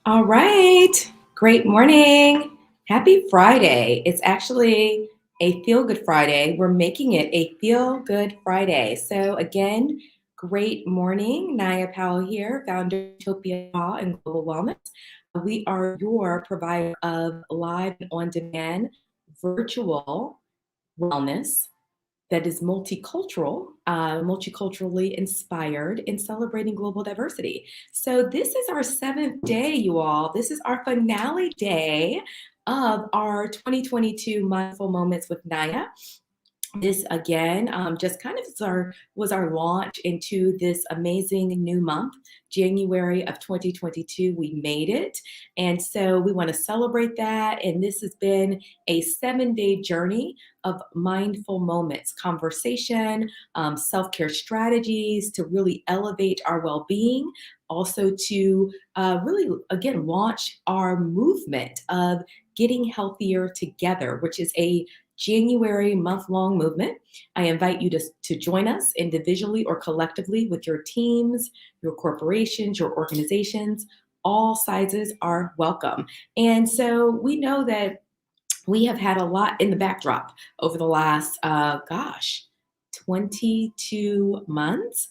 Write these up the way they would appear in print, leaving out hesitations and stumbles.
All right. Great morning. Happy Friday. It's actually a feel good Friday. We're making it a feel good Friday. So, again, great morning. Naya Powell here, founder of Utopia and Global Wellness. We are your provider of live and on demand virtual wellness that is multiculturally inspired in celebrating global diversity. So this is our seventh day, you all. This is our finale day of our 2022 Mindful Moments with Naya. This again just kind of was our launch into this amazing new month, January of 2022. We made it, and so we want to celebrate that. And this has been a 7-day journey of mindful moments, conversation, self-care strategies to really elevate our well-being, also to really again launch our movement of getting healthier together, which is a January month-long movement. I invite you to join us individually or collectively with your teams, your corporations, your organizations. All sizes are welcome. And so we know that we have had a lot in the backdrop over the last, 22 months.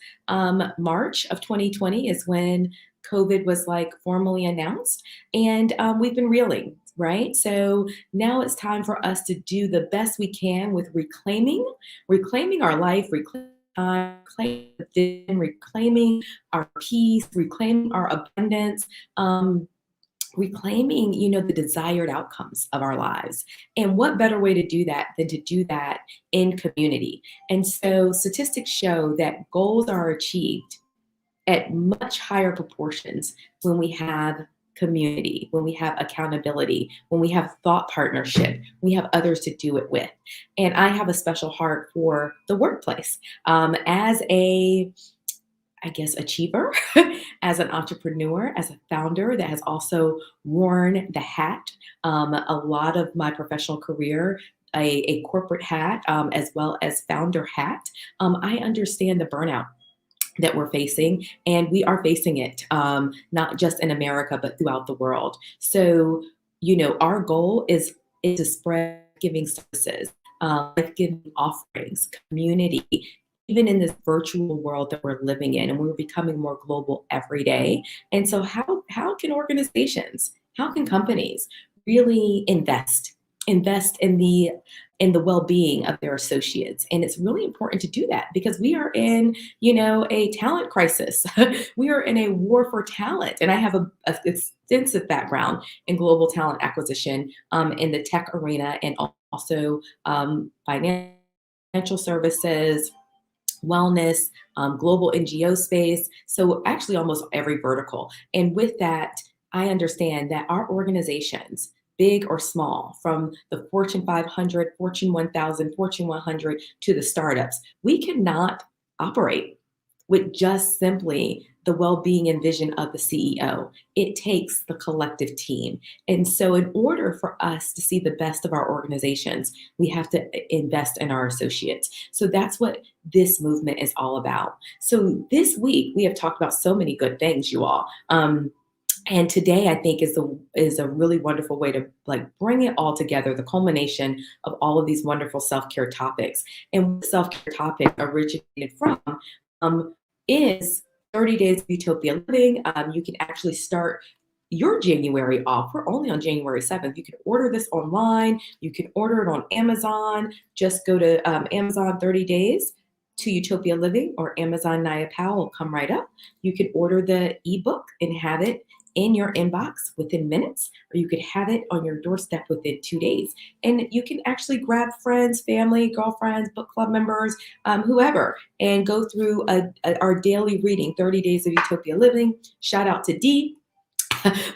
March of 2020 is when COVID was like formally announced, and we've been reeling, right? So now it's time for us to do the best we can with reclaiming our life, reclaiming time, reclaiming our peace, reclaiming our abundance. Reclaiming the desired outcomes of our lives. And what better way to do that than to do that in community? And so statistics show that goals are achieved at much higher proportions when we have community, when we have accountability, when we have thought partnership, we have others to do it with. And I have a special heart for the workplace. As a I guess, achiever, as an entrepreneur, as a founder that has also worn the hat, a lot of my professional career, a corporate hat, as well as founder hat. I understand the burnout that we're facing, and we are facing it, not just in America, but throughout the world. So, our goal is to spread giving services, life-giving offerings, community, even in this virtual world that we're living in, and we're becoming more global every day. And so, how can organizations, how can companies really invest in the well-being of their associates? And it's really important to do that because we are in a talent crisis. We are in a war for talent, and I have a extensive background in global talent acquisition, in the tech arena, and also financial services, wellness, global NGO space. So actually almost every vertical. And with that, I understand that our organizations, big or small, from the Fortune 500, Fortune 1000, Fortune 100 to the startups, we cannot operate with just simply the well-being and vision of the CEO. It takes the collective team. And so in order for us to see the best of our organizations, we have to invest in our associates. So that's what this movement is all about. So this week we have talked about so many good things, you all. And today, I think is a really wonderful way to like bring it all together, the culmination of all of these wonderful self-care topics. And the self-care topic originated from is 30 days of Utopia living. You can actually start your January off. We're only on January 7th. You can order this online. You can order it on Amazon. Just go to Amazon 30 days to Utopia Living, or Amazon Naya Powell will come right up. You can order the ebook and have it in your inbox within minutes, or you could have it on your doorstep within 2 days. And you can actually grab friends, family, girlfriends, book club members, whoever, and go through our daily reading, 30 Days of Utopia Living. Shout out to Dee,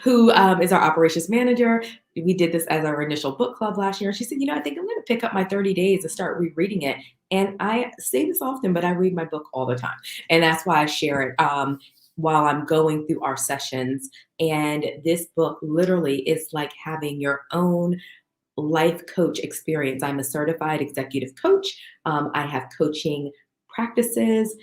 who is our operations manager. We did this as our initial book club last year. She said, I think I'm going to pick up my 30 days and start rereading it. And I say this often, but I read my book all the time. And that's why I share it while I'm going through our sessions. And this book literally is like having your own life coach experience. I'm a certified executive coach. I have coaching practices,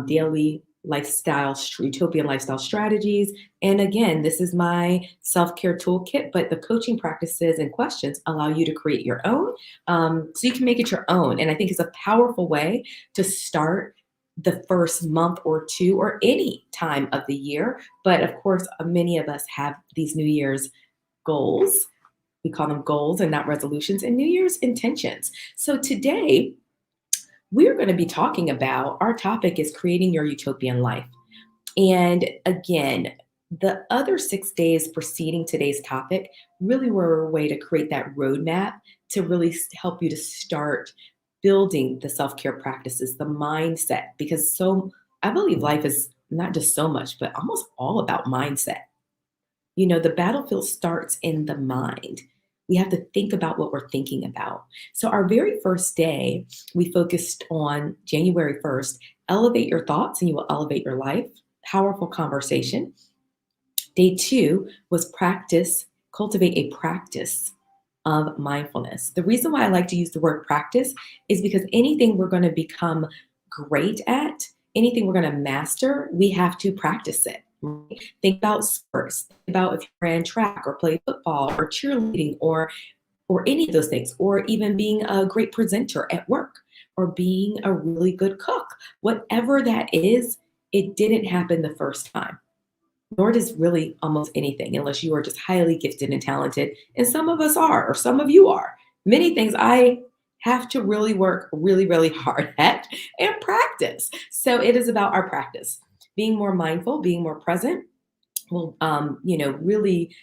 daily utopian lifestyle strategies. And again, this is my self-care toolkit, but the coaching practices and questions allow you to create your own. So you can make it your own. And I think it's a powerful way to start the first month or two or any time of the year. But of course, many of us have these New Year's goals. We call them goals and not resolutions, and New Year's intentions. So today, we're going to be talking about our topic is creating your utopian life. And again, the other 6 days preceding today's topic really were a way to create that roadmap to really help you to start building the self care practices, the mindset, because I believe life is not just so much, but almost all about mindset. The battlefield starts in the mind. We have to think about what we're thinking about. So, our very first day, we focused on January 1st, elevate your thoughts and you will elevate your life. Powerful conversation. Day 2 was cultivate a practice of mindfulness. The reason why I like to use the word practice is because anything we're going to become great at, anything we're going to master, we have to practice it. Right? Think about sports. Think about if you ran track or played football or cheerleading or any of those things, or even being a great presenter at work or being a really good cook. Whatever that is, it didn't happen the first time, nor does really almost anything, unless you are just highly gifted and talented. And some of us are, or some of you are. Many things I have to really work really, really hard at and practice. So it is about our practice. Being more mindful, being more present will, really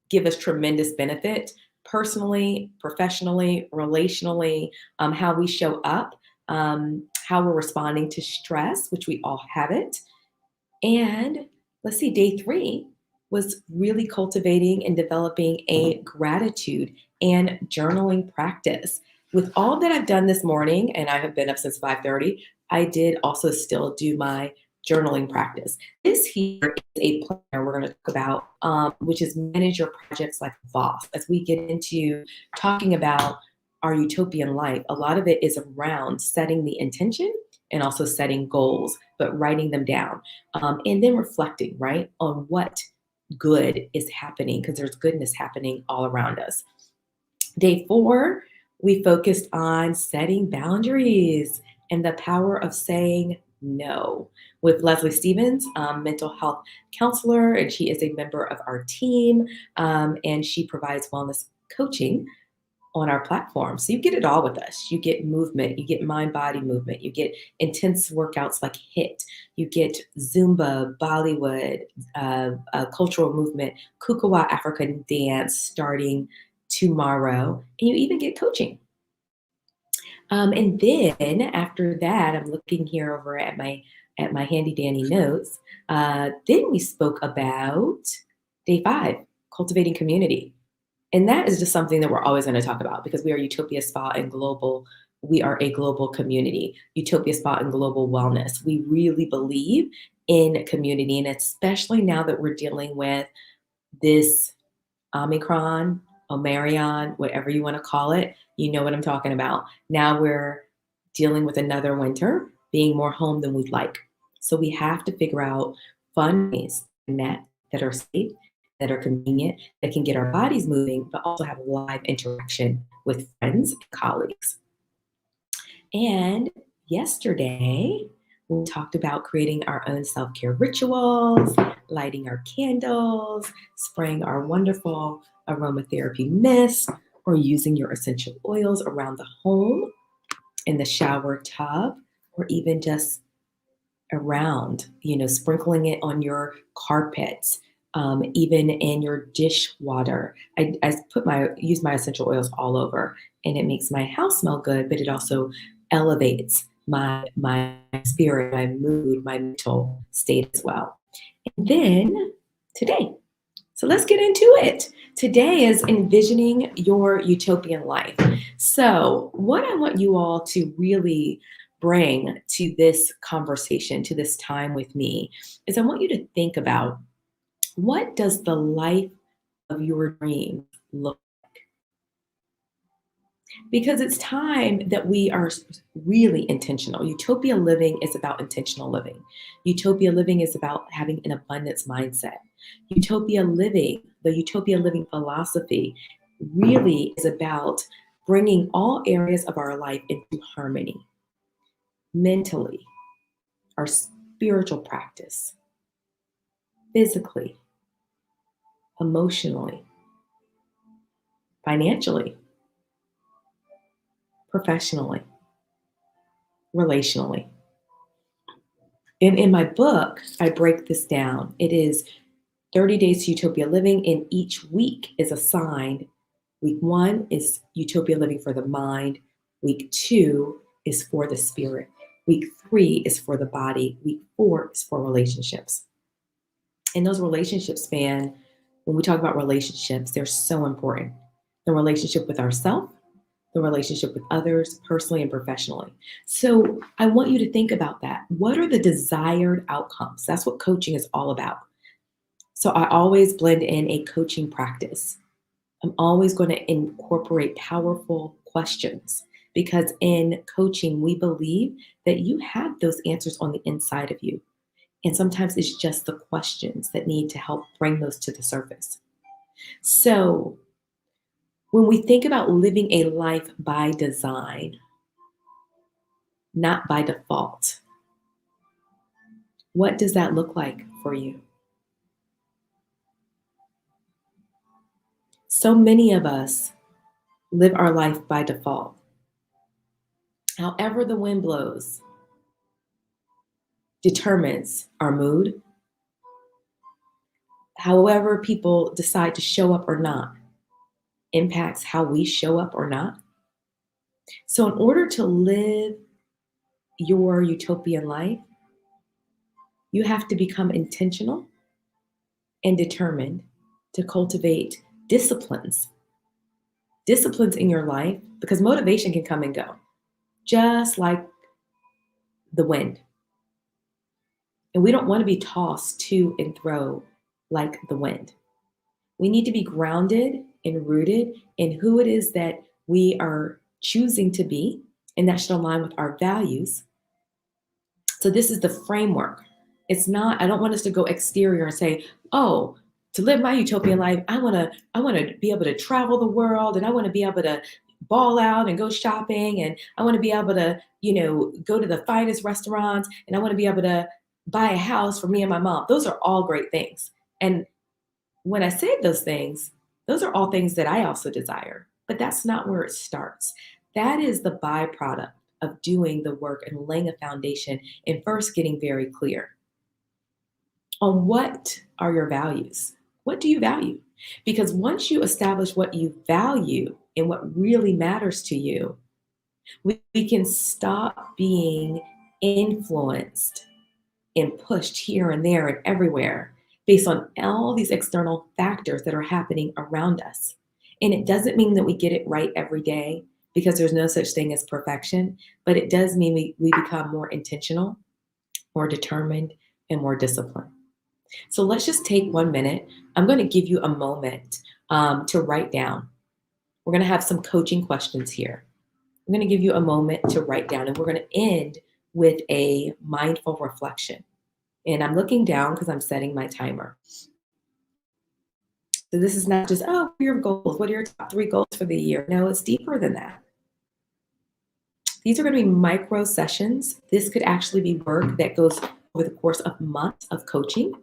give us tremendous benefit personally, professionally, relationally, how we show up, how we're responding to stress, which we all have it. And let's see, day 3 was really cultivating and developing a gratitude and journaling practice. With all that I've done this morning, and I have been up since 5:30, I did also still do my journaling practice. This here is a planner we're going to talk about, which is manage your projects like a boss. As we get into talking about our utopian life, a lot of it is around setting the intention and also setting goals, but writing them down, and then reflecting, right, on what good is happening, because there's goodness happening all around us. Day 4, we focused on setting boundaries and the power of saying no with Leslie Stevens, mental health counselor, and she is a member of our team, and she provides wellness coaching on our platform. So you get it all with us. You get movement, you get mind-body movement, you get intense workouts like HIIT, you get Zumba, Bollywood, cultural movement, Kukawa African dance starting tomorrow, and you even get coaching. And then after that, I'm looking here over at my handy dandy notes. Then we spoke about day 5, cultivating community. And that is just something that we're always going to talk about because we are Utopia Spa and Global. We are a global community, Utopia Spa and Global Wellness. We really believe in community, and especially now that we're dealing with this Omicron, Omarion, whatever you want to call it, you know what I'm talking about. Now we're dealing with another winter, being more home than we'd like. So we have to figure out fun ways that are safe, that are convenient, that can get our bodies moving, but also have live interaction with friends and colleagues. And yesterday, we talked about creating our own self-care rituals, lighting our candles, spraying our wonderful aromatherapy mist, or using your essential oils around the home, in the shower tub, or even just around, sprinkling it on your carpets, even in your dishwater. I use my essential oils all over, and it makes my house smell good, but it also elevates my spirit, my mood, my mental state as well. And then today, so let's get into it. Today is envisioning your utopian life. So what I want you all to really bring to this conversation, to this time with me, is I want you to think about, what does the life of your dreams look like? Because it's time that we are really intentional. Utopia living is about intentional living. Utopia living is about having an abundance mindset. The Utopia living philosophy really is about bringing all areas of our life into harmony mentally, our spiritual practice, physically, emotionally, financially, professionally, relationally. And in my book, I break this down. It is 30 days to Utopia living, and each week is assigned. Week 1 is Utopia living for the mind. Week 2 is for the spirit. Week 3 is for the body. Week 4 is for relationships. And those relationships span, when we talk about relationships, they're so important. The relationship with ourselves, the relationship with others, personally and professionally. So I want you to think about that. What are the desired outcomes? That's what coaching is all about. So I always blend in a coaching practice. I'm always going to incorporate powerful questions because in coaching, we believe that you have those answers on the inside of you. And sometimes it's just the questions that need to help bring those to the surface. So when we think about living a life by design, not by default, what does that look like for you? So many of us live our life by default. However, the wind blows determines our mood. However, people decide to show up or not impacts how we show up or not. So, in order to live your utopian life, you have to become intentional and determined to cultivate disciplines in your life, because motivation can come and go, just like the wind. And we don't want to be tossed to and fro like the wind. We need to be grounded and rooted in who it is that we are choosing to be, and that should align with our values. So this is the framework. It's not, I don't want us to go exterior and say, oh, to live my utopian life, I want to be able to travel the world, and I want to be able to ball out and go shopping, and I want to be able to, go to the finest restaurants, and I want to be able to buy a house for me and my mom. Those are all great things. And when I say those things, those are all things that I also desire, but that's not where it starts. That is the byproduct of doing the work and laying a foundation and first getting very clear on what are your values. What do you value? Because once you establish what you value and what really matters to you, we can stop being influenced and pushed here and there and everywhere based on all these external factors that are happening around us. And it doesn't mean that we get it right every day, because there's no such thing as perfection, but it does mean we become more intentional, more determined, and more disciplined. So let's just take 1 minute. I'm going to give you a moment to write down. We're going to have some coaching questions here. I'm going to give you a moment to write down, and we're going to end with a mindful reflection. And I'm looking down because I'm setting my timer. So this is not just, oh, what are your goals? What are your top 3 goals for the year? No, it's deeper than that. These are going to be micro sessions. This could actually be work that goes over the course of months of coaching.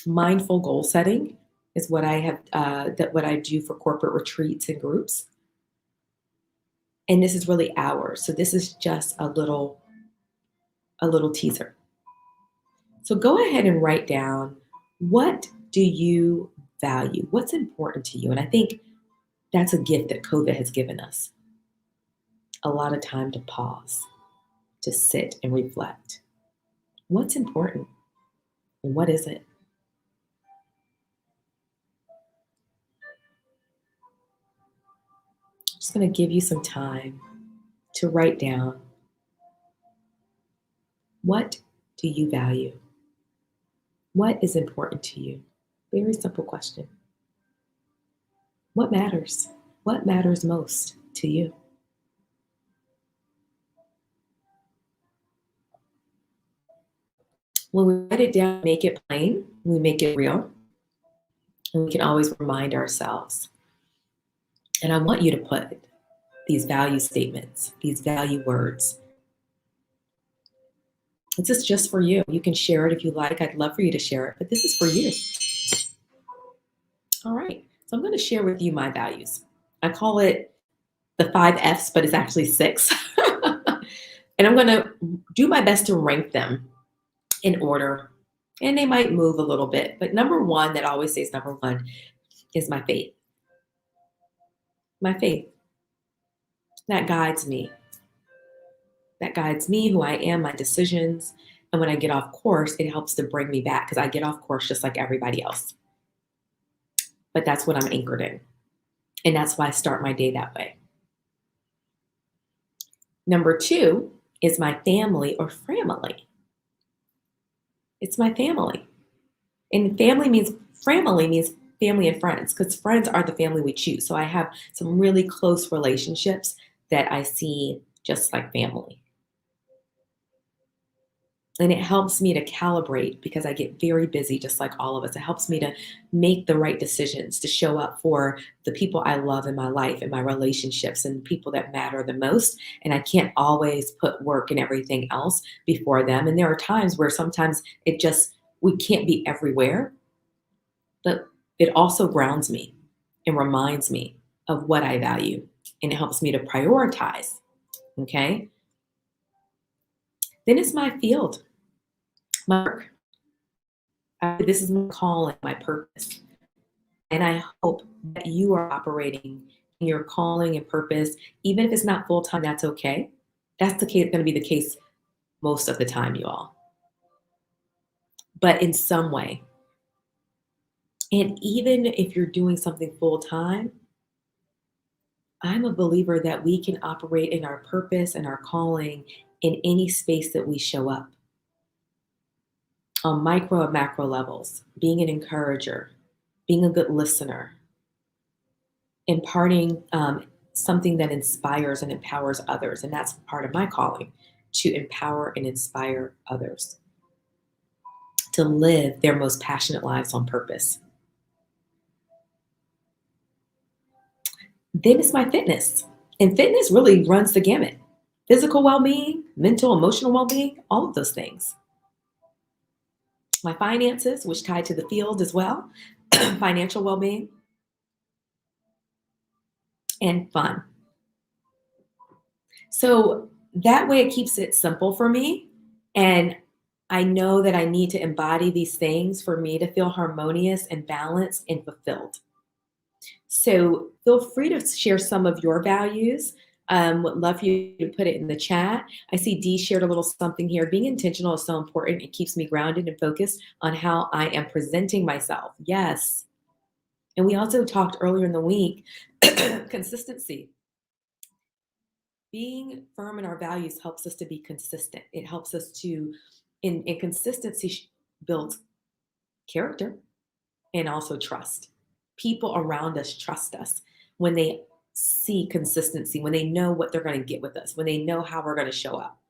Mindful goal setting is what I have, what I do for corporate retreats and groups. And this is really hours. So this is just a little teaser. So go ahead and write down, what do you value? What's important to you? And I think that's a gift that COVID has given us. A lot of time to pause, to sit and reflect. What's important and what isn't? I'm just going to give you some time to write down, what do you value? What is important to you? Very simple question. What matters? What matters most to you? When we write it down, make it plain, we make it real, and we can always remind ourselves. And I want you to put these value statements, these value words. This is just for you. You can share it if you like. I'd love for you to share it, but this is for you. All right. So I'm going to share with you my values. I call it the 5 F's, but it's actually 6. And I'm going to do my best to rank them in order. And they might move a little bit. But number one, that always stays number one, is my faith. My faith. That guides me. That guides me, who I am, my decisions. And when I get off course, it helps to bring me back because I get off course just like everybody else. But that's what I'm anchored in. And that's why I start my day that way. Number 2 is my family or family. It's my family. And family means family and friends, because friends are the family we choose. So I have some really close relationships that I see just like family. And it helps me to calibrate because I get very busy, just like all of us. It helps me to make the right decisions, to show up for the people I love in my life and my relationships and people that matter the most. And I can't always put work and everything else before them. And there are times where sometimes we can't be everywhere, but it also grounds me and reminds me of what I value. And it helps me to prioritize. Okay. Then it's my field, my work. This is my calling, my purpose. And I hope that you are operating in your calling and purpose. Even if it's not full time, that's okay. That's going to be the case most of the time, you all. But in some way. And even if you're doing something full time, I'm a believer that we can operate in our purpose and our calling in any space that we show up. On micro and macro levels, being an encourager, being a good listener, imparting something that inspires and empowers others. And that's part of my calling, to empower and inspire others to live their most passionate lives on purpose. Then it's my fitness. And fitness really runs the gamut. Physical well-being, mental, emotional well-being, all of those things. My finances, which tie to the field as well, financial well-being, and fun. So that way it keeps it simple for me. And I know that I need to embody these things for me to feel harmonious and balanced and fulfilled. So feel free to share some of your values. Would love for you to put it in the chat. I see Dee shared a little something here. Being intentional is so important. It keeps me grounded and focused on how I am presenting myself. Yes. And we also talked earlier in the week, consistency. Being firm in our values helps us to be consistent. It helps us to, in consistency builds character and also trust. People around us trust us when they see consistency, when they know what they're going to get with us, when they know how we're going to show up.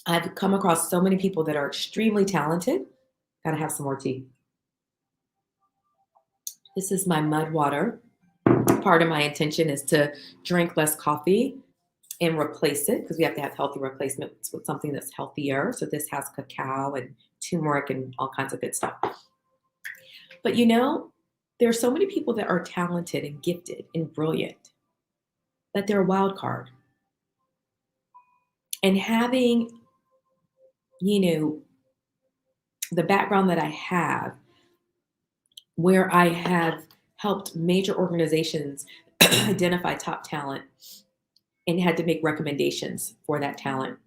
I've come across so many people that are extremely talented. Gotta have some more tea. This is my mud water. Part of my intention is to drink less coffee and replace it, because we have to have healthy replacements with something that's healthier. So this has cacao and turmeric and all kinds of good stuff. But there are so many people that are talented and gifted and brilliant that they're a wild card. And having, the background that I have, where I have helped major organizations identify top talent and had to make recommendations for that talent.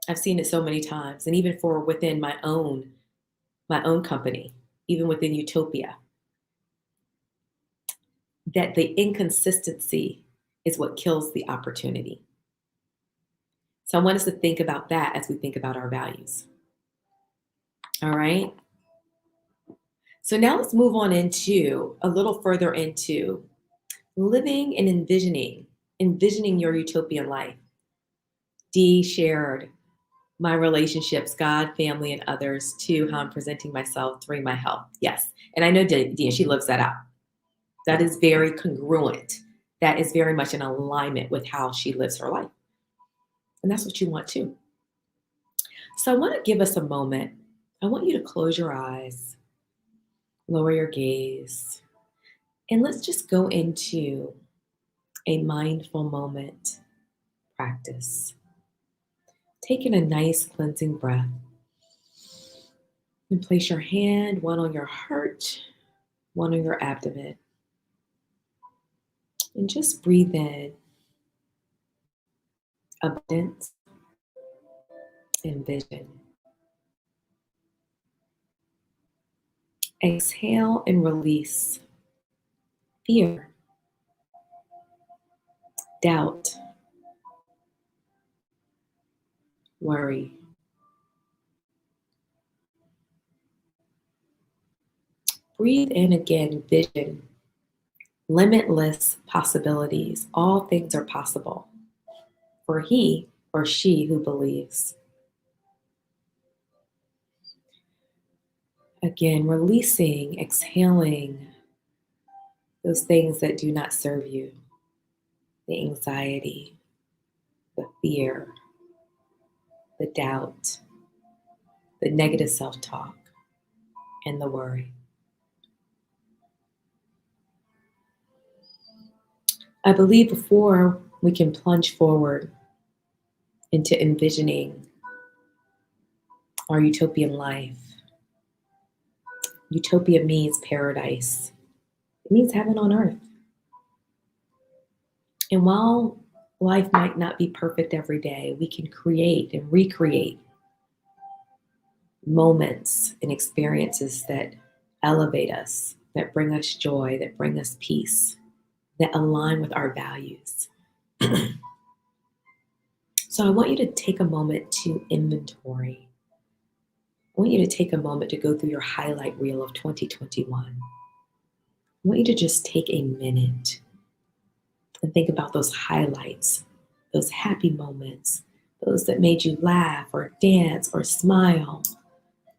I've seen it so many times, and even for within my own company, even within Utopia, that the inconsistency is what kills the opportunity. So I want us to think about that as we think about our values. All right. So now let's move on into a little further into living and envisioning your utopian life. D shared my relationships, God, family, and others, to how I'm presenting myself, 3, my health. Yes. And I know Dee, she lives that out. That is very congruent. That is very much in alignment with how she lives her life. And that's what you want too. So I want to give us a moment. I want you to close your eyes, lower your gaze, and let's just go into a mindful moment practice. Taking a nice cleansing breath and place your hand, one on your heart, one on your abdomen. And just breathe in abundance and vision. Exhale and release fear, doubt, worry. Breathe in again, vision, limitless possibilities. All things are possible for he or she who believes. Again, releasing, exhaling those things that do not serve you, the anxiety, the fear, the doubt, the negative self-talk, and the worry. I believe before we can plunge forward into envisioning our utopian life, utopia means paradise. It means heaven on earth. And while life might not be perfect every day, we can create and recreate moments and experiences that elevate us, that bring us joy, that bring us peace, that align with our values. So I want you to take a moment to inventory. I want you to take a moment to go through your highlight reel of 2021. I want you to just take a minute and think about those highlights, those happy moments, those that made you laugh or dance or smile,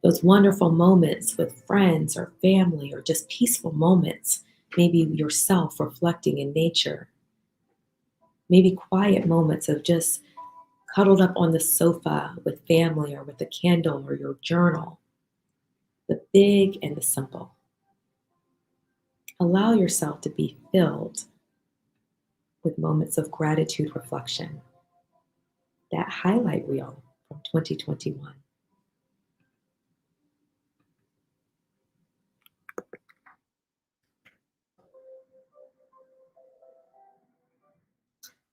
those wonderful moments with friends or family, or just peaceful moments, maybe yourself reflecting in nature, maybe quiet moments of just cuddled up on the sofa with family or with a candle or your journal, the big and the simple. Allow yourself to be filled with moments of gratitude reflection. That highlight reel from 2021.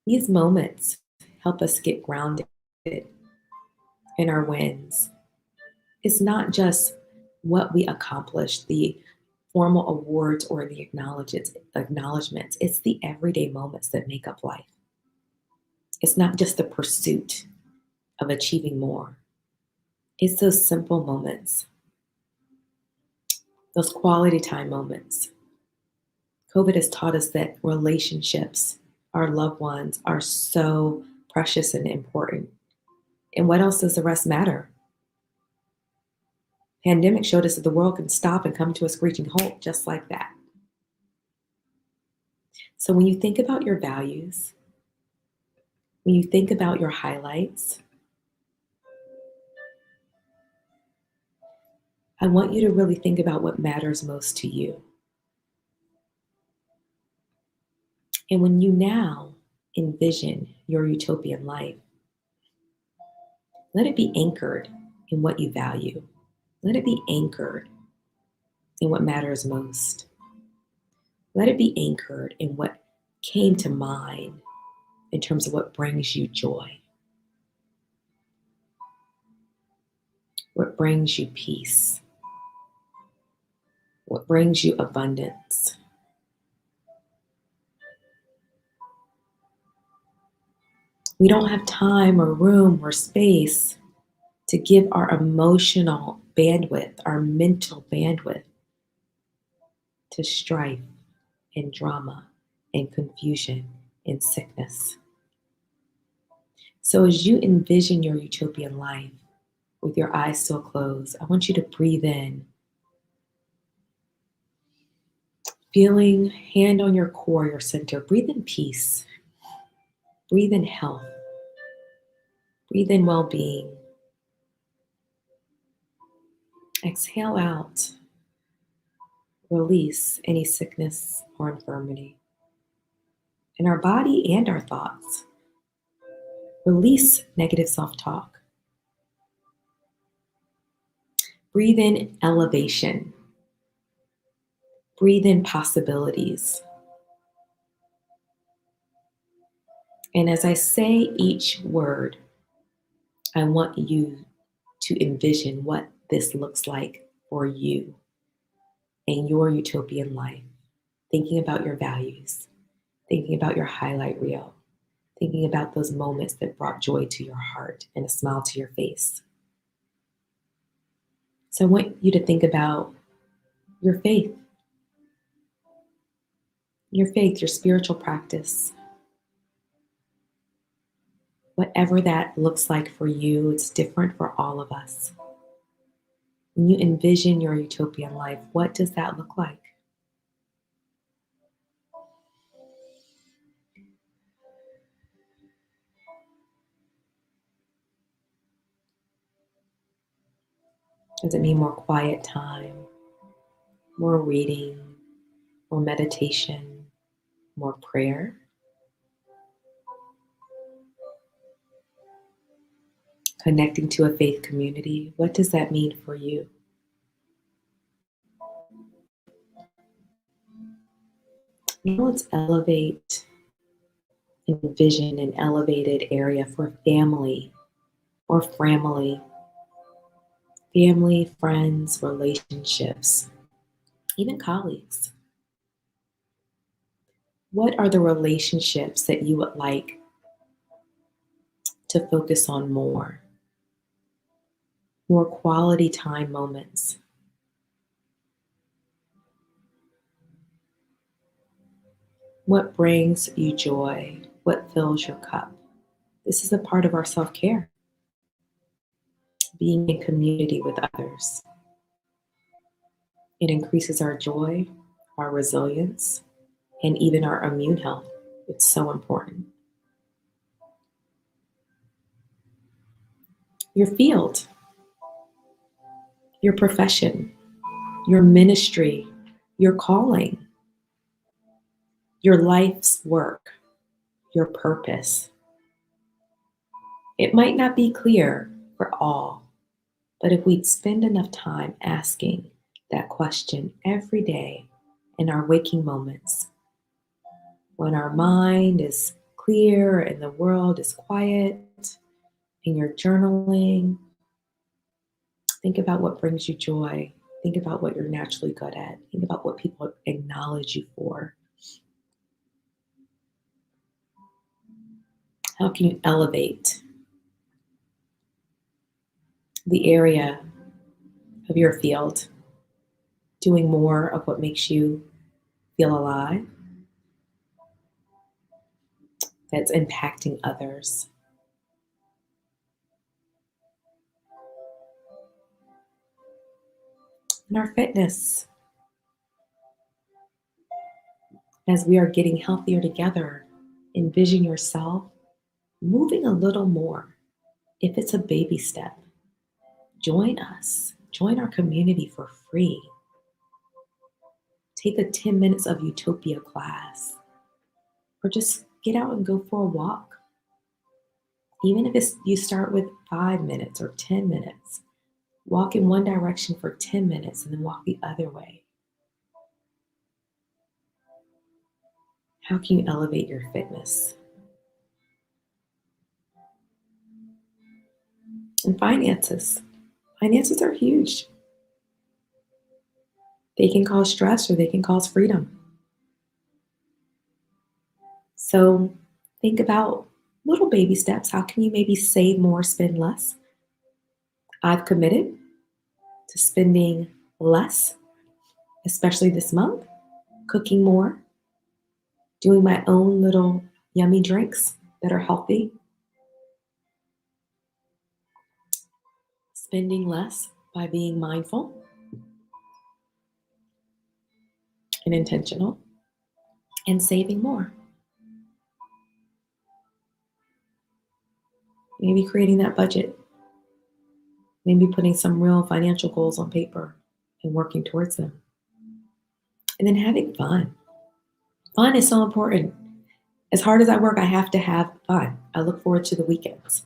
These moments help us get grounded in our wins. It's not just what we accomplished, the formal awards or the acknowledgments. It's the everyday moments that make up life. It's not just the pursuit of achieving more. It's those simple moments, those quality time moments. COVID has taught us that relationships, our loved ones, are so precious and important. And what else does the rest matter? Pandemic showed us that the world can stop and come to a screeching halt just like that. So when you think about your values, when you think about your highlights, I want you to really think about what matters most to you. And when you now envision your utopian life, let it be anchored in what you value. Let it be anchored in what matters most. Let it be anchored in what came to mind in terms of what brings you joy, what brings you peace, what brings you abundance. We don't have time or room or space to give our emotional bandwidth, our mental bandwidth to strife and drama and confusion and sickness. So as you envision your utopian life with your eyes still closed, I want you to breathe in, feeling hand on your core, your center. Breathe in peace, breathe in health, breathe in well-being. Exhale out, release any sickness or infirmity in our body and our thoughts. Release negative self-talk. Breathe in elevation. Breathe in possibilities. And as I say each word, I want you to envision what this looks like for you in your utopian life. Thinking about your values, thinking about your highlight reel, thinking about those moments that brought joy to your heart and a smile to your face. So I want you to think about your faith, your spiritual practice. Whatever that looks like for you, it's different for all of us. When you envision your utopian life, what does that look like? Does it mean more quiet time, more reading, more meditation, more prayer? Connecting to a faith community? What does that mean for you? Now let's elevate, envision an elevated area for family or family, friends, relationships, even colleagues. What are the relationships that you would like to focus on more? More quality time moments. What brings you joy? What fills your cup? This is a part of our self-care, being in community with others. It increases our joy, our resilience, and even our immune health. It's so important. Your field, your profession, your ministry, your calling, your life's work, your purpose. It might not be clear for all, but if we spend enough time asking that question every day in our waking moments, when our mind is clear and the world is quiet, in your journaling, think about what brings you joy. Think about what you're naturally good at. Think about what people acknowledge you for. How can you elevate the area of your field, doing more of what makes you feel alive, that's impacting others? And our fitness, as we are getting healthier together, envision yourself moving a little more. If it's a baby step, join us. Join our community for free. Take a 10 minutes of Utopia class, or just get out and go for a walk. Even if you start with 5 minutes or 10 minutes, walk in one direction for 10 minutes and then walk the other way. How can you elevate your fitness? And finances. Finances are huge. They can cause stress or they can cause freedom. So think about little baby steps. How can you maybe save more, spend less? I've committed to spending less, especially this month, cooking more, doing my own little yummy drinks that are healthy, spending less by being mindful and intentional, and saving more. Maybe creating that budget, maybe putting some real financial goals on paper and working towards them. And then having fun. Fun is so important. As hard as I work, I have to have fun. I look forward to the weekends.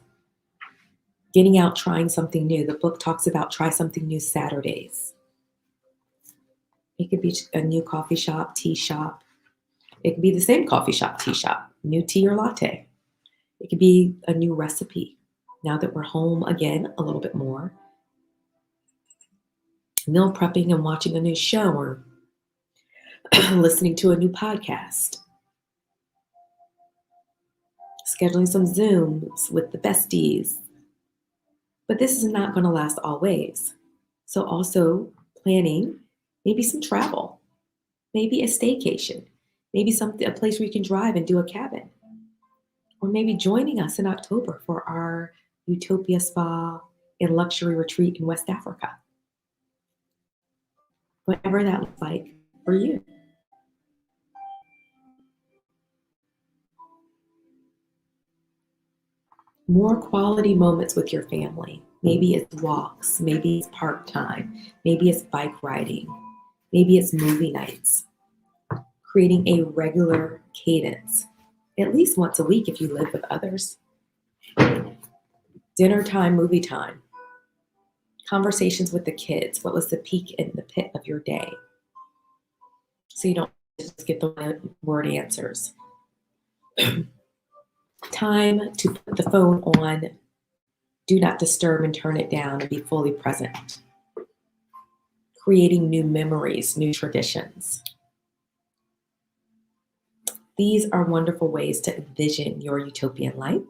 Getting out, trying something new. The book talks about try something new Saturdays. It could be a new coffee shop, tea shop. It could be the same coffee shop, tea shop, new tea or latte. It could be a new recipe. Now that we're home again a little bit more, meal prepping and watching a new show or listening to a new podcast, scheduling some Zooms with the besties. But this is not going to last always. So also planning maybe some travel, maybe a staycation, maybe a place where you can drive and do a cabin, or maybe joining us in October for our Utopia Spa and luxury retreat in West Africa. Whatever that looks like for you. More quality moments with your family. Maybe it's walks, maybe it's park time, maybe it's bike riding, maybe it's movie nights. Creating a regular cadence, at least once a week if you live with others. Dinner time, movie time. Conversations with the kids. What was the peak in the pit of your day? So you don't just get the one-word answers. Time to put the phone on do not disturb and turn it down and be fully present. Creating new memories, new traditions. These are wonderful ways to envision your utopian life.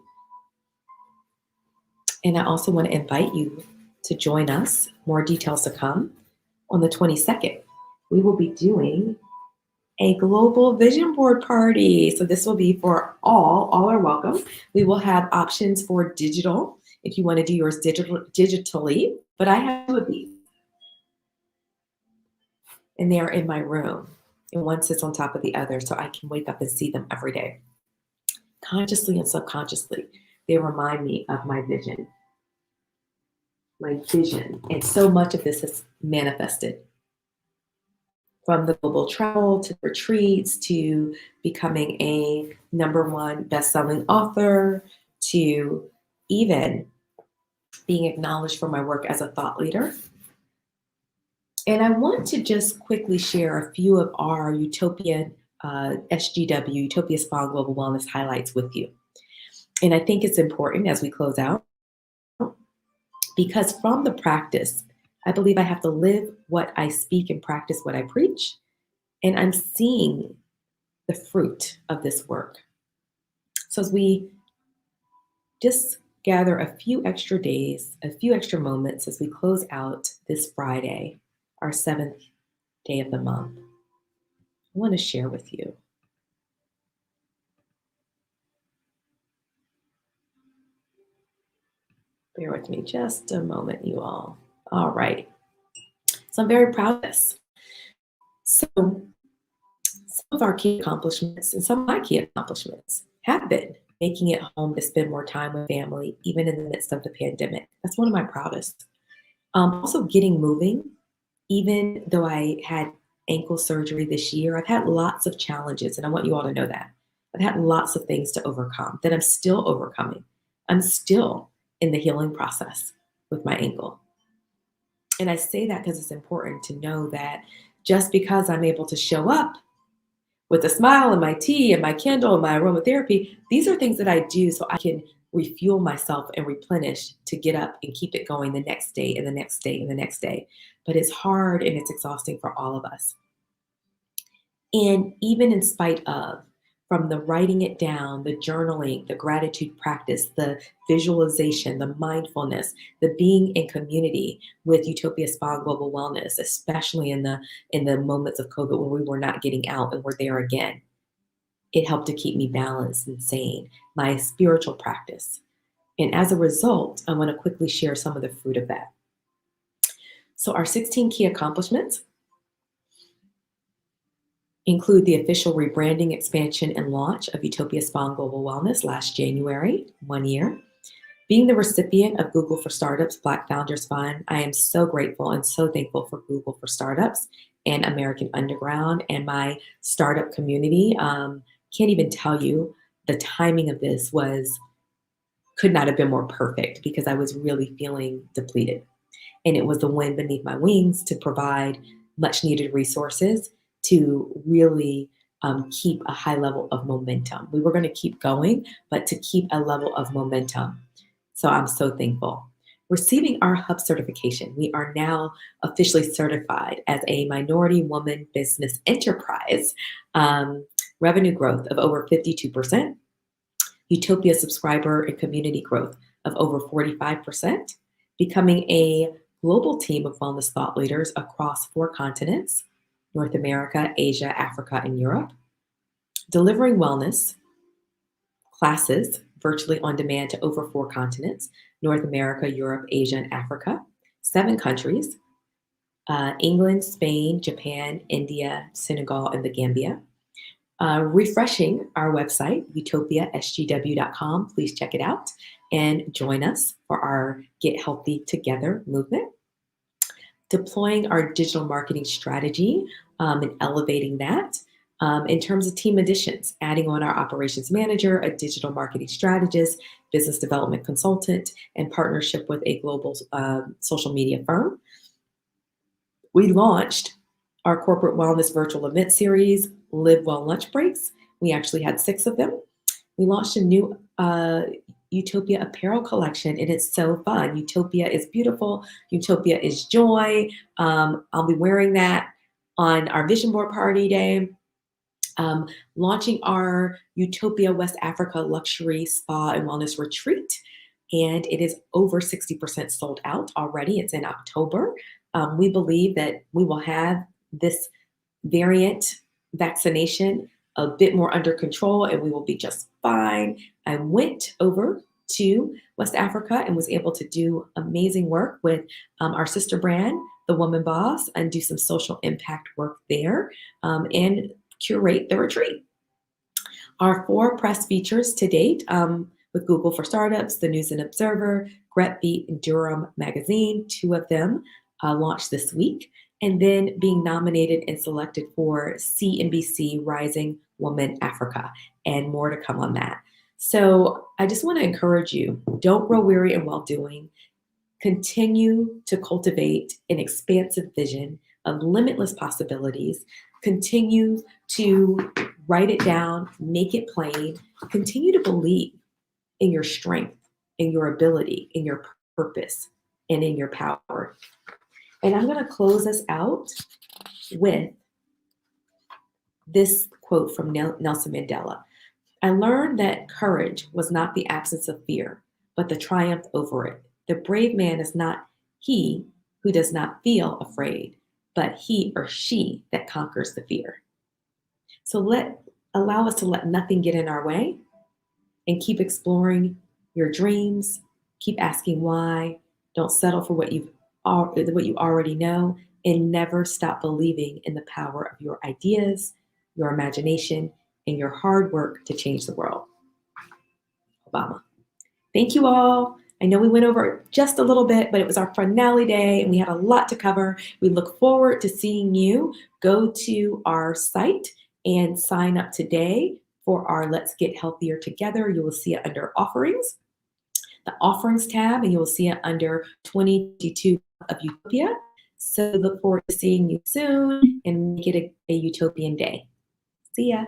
And I also want to invite you to join us. More details to come. On the 22nd, we will be doing a global vision board party. So this will be for all are welcome. We will have options for digital if you want to do yours digitally, but I have two of these. And they are in my room. And one sits on top of the other so I can wake up and see them every day. Consciously and subconsciously, they remind me of my vision. And so much of this has manifested. From the global travel to retreats to becoming a #1 best-selling author to even being acknowledged for my work as a thought leader. And I want to just quickly share a few of our Utopian SGW, Utopia Spa Global Wellness highlights with you. And I think it's important as we close out, because from the practice, I believe I have to live what I speak and practice what I preach. And I'm seeing the fruit of this work. So as we just gather a few extra days, a few extra moments as we close out this Friday, our 7th day of the month, I want to share with you. Bear with me just a moment, you all. All right. So I'm very proud of this. So some of our key accomplishments and some of my key accomplishments have been making it home to spend more time with family, even in the midst of the pandemic. That's one of my proudest. Also getting moving, even though I had ankle surgery this year, I've had lots of challenges, and I want you all to know that. I've had lots of things to overcome that I'm still overcoming. I'm still in the healing process with my ankle. And I say that because it's important to know that just because I'm able to show up with a smile and my tea and my candle and my aromatherapy, these are things that I do so I can refuel myself and replenish to get up and keep it going the next day and the next day and the next day. But it's hard and it's exhausting for all of us. And even in spite of, from the writing it down, the journaling, the gratitude practice, the visualization, the mindfulness, the being in community with Utopia Spa Global Wellness, especially in the moments of COVID when we were not getting out and we're there again. It helped to keep me balanced and sane, my spiritual practice. And as a result, I want to quickly share some of the fruit of that. So, our 16 key accomplishments include the official rebranding, expansion, and launch of Utopia Spa and Global Wellness last January, 1 year. Being the recipient of Google for Startups Black Founders Fund, I am so grateful and so thankful for Google for Startups and American Underground and my startup community. Can't even tell you the timing of this could not have been more perfect because I was really feeling depleted. And it was the wind beneath my wings to provide much needed resources to really keep a high level of momentum. We were going to keep going, but to keep a level of momentum. So I'm so thankful. Receiving our hub certification, we are now officially certified as a minority woman business enterprise. Revenue growth of over 52%, Utopia subscriber and community growth of over 45%, becoming a global team of wellness thought leaders across 4 continents, North America, Asia, Africa, and Europe, delivering wellness classes virtually on demand to over 4 continents, North America, Europe, Asia, and Africa, 7 countries, England, Spain, Japan, India, Senegal, and the Gambia. Refreshing our website, UtopiaSGW.com. Please check it out and join us for our Get Healthy Together movement. Deploying our digital marketing strategy and elevating that. In terms of team additions, adding on our operations manager, a digital marketing strategist, business development consultant, and partnership with a global social media firm. We launched our corporate wellness virtual event series, Live Well Lunch Breaks. We actually had 6 of them. We launched a new Utopia apparel collection, and it's so fun. Utopia is beautiful. Utopia is joy. I'll be wearing that on our vision board party day. Launching our Utopia West Africa luxury spa and wellness retreat, and it is over 60% sold out already. It's in October. We believe that we will have this variant vaccination a bit more under control and we will be just fine. I went over to West Africa and was able to do amazing work with our sister brand, The Woman Boss, and do some social impact work there and curate the retreat. Our 4 press features to date with Google for Startups, the News and Observer, Gretbeat, and Durham Magazine, 2 of them launched this week, and then being nominated and selected for CNBC Rising Woman Africa, and more to come on that. So I just want to encourage you, don't grow weary in well-doing. Continue to cultivate an expansive vision of limitless possibilities. Continue to write it down, make it plain. Continue to believe in your strength, in your ability, in your purpose, and in your power. And I'm going to close us out with this quote from Nelson Mandela. I learned that courage was not the absence of fear, but the triumph over it. The brave man is not he who does not feel afraid, but he or she that conquers the fear. So allow us to let nothing get in our way and keep exploring your dreams. Keep asking why. Don't settle for what you already know, and never stop believing in the power of your ideas, your imagination, and your hard work to change the world. Obama. Thank you all. I know we went over just a little bit, but it was our finale day and we had a lot to cover. We look forward to seeing you. Go to our site and sign up today for our Let's Get Healthier Together. You will see it under offerings, the offerings tab, and you will see it under 2022 of Utopia. So look forward to seeing you soon and make it a utopian day. See ya.